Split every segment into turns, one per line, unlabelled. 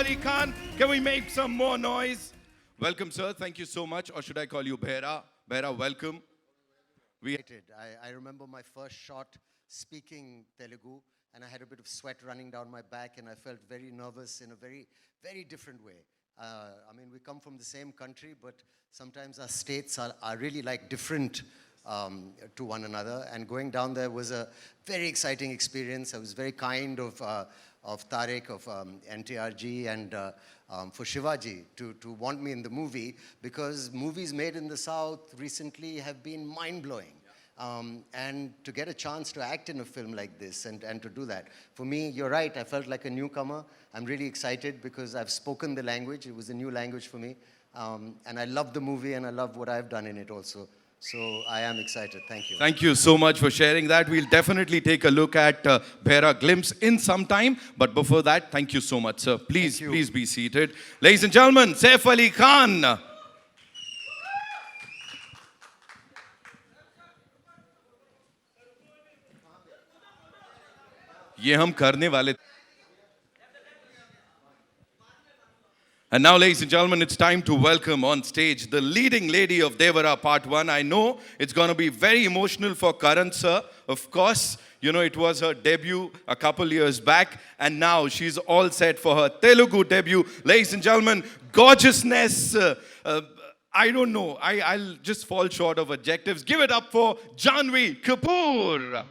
Ali Khan. Can we make some more noise? Welcome, sir. Thank you so much. Or should I call you Bhera? Bhera, welcome.
I remember my first shot speaking Telugu, and I had a bit of sweat running down my back, and I felt very nervous in a very, very different way. I mean, we come from the same country, but sometimes our states are really like different to one another. And going down there was a very exciting experience. I was very kind of Tariq, of NTRG, and for Shivaji to want me in the movie, because movies made in the South recently have been mind-blowing. And to get a chance to act in a film like this and to do that, for me, you're right, I felt like a newcomer. I'm really excited because I've spoken the language. It was a new language for me. And I love the movie, and I love what I've done in it also. So I am excited. Thank you.
Thank you so much for sharing that. We'll definitely take a look at Bhera glimpse in some time. But before that, thank you so much, sir. Please be seated. Ladies and gentlemen, Saif Ali Khan. ये हम करने वाले. And now, ladies and gentlemen, it's time to welcome on stage the leading lady of Devara Part 1. I know it's going to be very emotional for Karan sir. Of course, you know, it was her debut a couple years back, and now she's all set for her Telugu debut. Ladies and gentlemen, gorgeousness. I don't know. I'll just fall short of adjectives. Give it up for Janhvi Kapoor.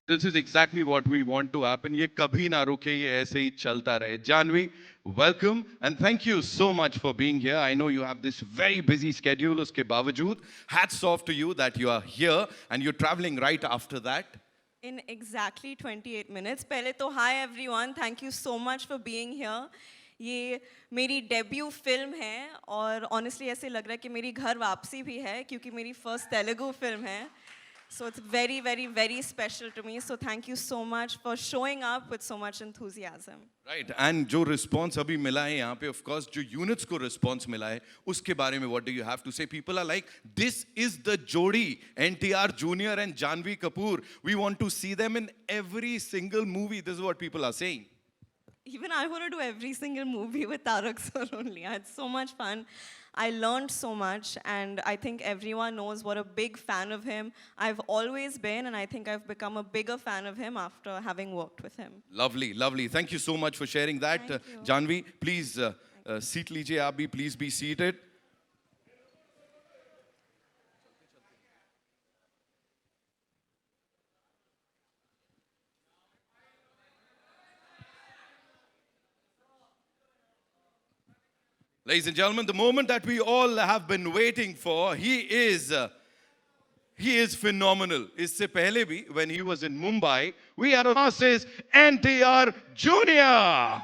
This is exactly what we want to happen. ये कभी ना रुके, ये ऐसे ही चलता रहे. Janhvi, welcome and thank you so much for being here. I know you have this very busy schedule. उसके बावजूद, hats off to you that you are here and you're traveling right after that.
In exactly 28 minutes. पहले तो hi everyone, thank you so much for being here. ये मेरी debut film है और honestly ऐसे लग रहा है कि मेरी घर वापसी भी है क्योंकि मेरी फर्स्ट तेलुगु फिल्म है. So it's very, very, very special to me. So thank you so much for showing up with so much enthusiasm.
Right. And जो response अभी मिला है यहाँ पे, of course, जो units को response मिला है, उसके बारे में what do you have to say? People are like, this is the Jodi, NTR Jr. and Janhvi Kapoor. We want to see them in every single movie. This is what people are saying.
Even I want to do every single movie with Tarak sir only. I had so much fun. I learned so much, and I think everyone knows what a big fan of him I've always been, and I think I've become a bigger fan of him after having worked with him.
Lovely, lovely. Thank you so much for sharing that. Janhvi, please seat लीजिए आप भी, please be seated. Ladies and gentlemen, the moment that we all have been waiting for, he is phenomenal. इससे पहले भी, when he was in Mumbai, we had a says NTR Jr.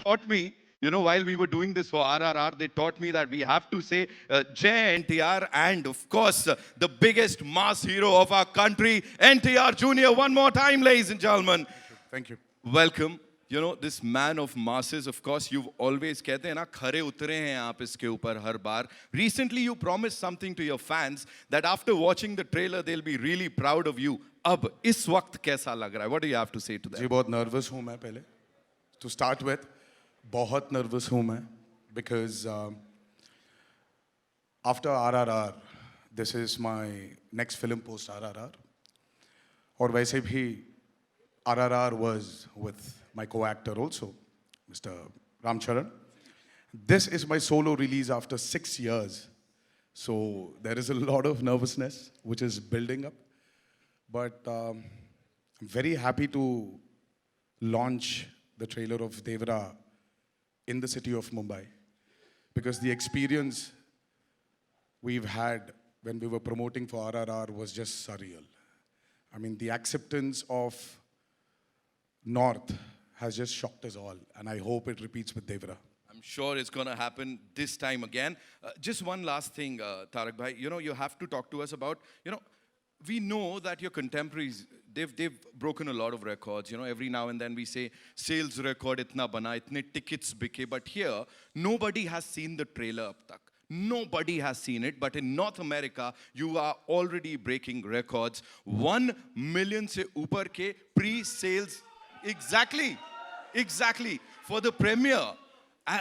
Taught me, you know, while we were doing this for RRR, they taught me that we have to say Jai NTR, and of course, the biggest mass hero of our country, NTR Jr. One more time, ladies and gentlemen.
Thank you.
Welcome. you know, this man of masses, of course, you've always कहते हैं ना खरे उतरे हैं आप इसके ऊपर हर बार. Recently you promised something to your fans that after watching the trailer they'll be really proud of you. अब इस वक्त कैसा लग रहा है? What do you have to say to
जी
them?
बहुत नर्वस हूँ मैं पहले. To start with, बहुत नर्वस हूँ मैं because after RRR, this is my next film post RRR. और वैसे भी RRR was with my co-actor also, Mr. Ram Charan. This is my solo release after 6 years. So there is a lot of nervousness which is building up. But I'm very happy to launch the trailer of Devara in the city of Mumbai. Because the experience we've had when we were promoting for RRR was just surreal. I mean, the acceptance of North has just shocked us all, and I hope it repeats with Devara.
I'm sure it's going to happen this time again. Just one last thing, Tarak Bhai. You know, you have to talk to us about, you know, we know that your contemporaries, they've broken a lot of records. You know, every now and then we say, sales record itna bana, itne tickets bike. But here, nobody has seen the trailer ab tak. Nobody has seen it, but in North America, you are already breaking records. 1 million se upar ke pre-sales. Exactly. For the premiere.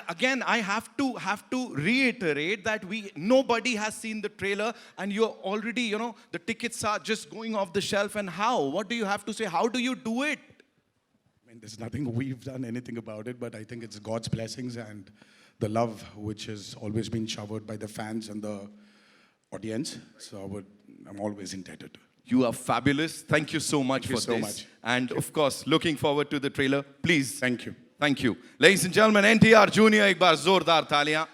Again, I have to reiterate that nobody has seen the trailer, and you're already, you know, the tickets are just going off the shelf. And how? What do you have to say? How do you do it?
I mean, there's nothing we've done anything about it, but I think it's God's blessings and the love which has always been showered by the fans and the audience. So I'm always indebted.
You are fabulous. Thank you so much
Thank
for
you so
this.
much.
And of course, looking forward to the trailer. Please.
Thank you.
Thank you. Ladies and gentlemen, NTR Junior, एक बार जोरदार तालियां.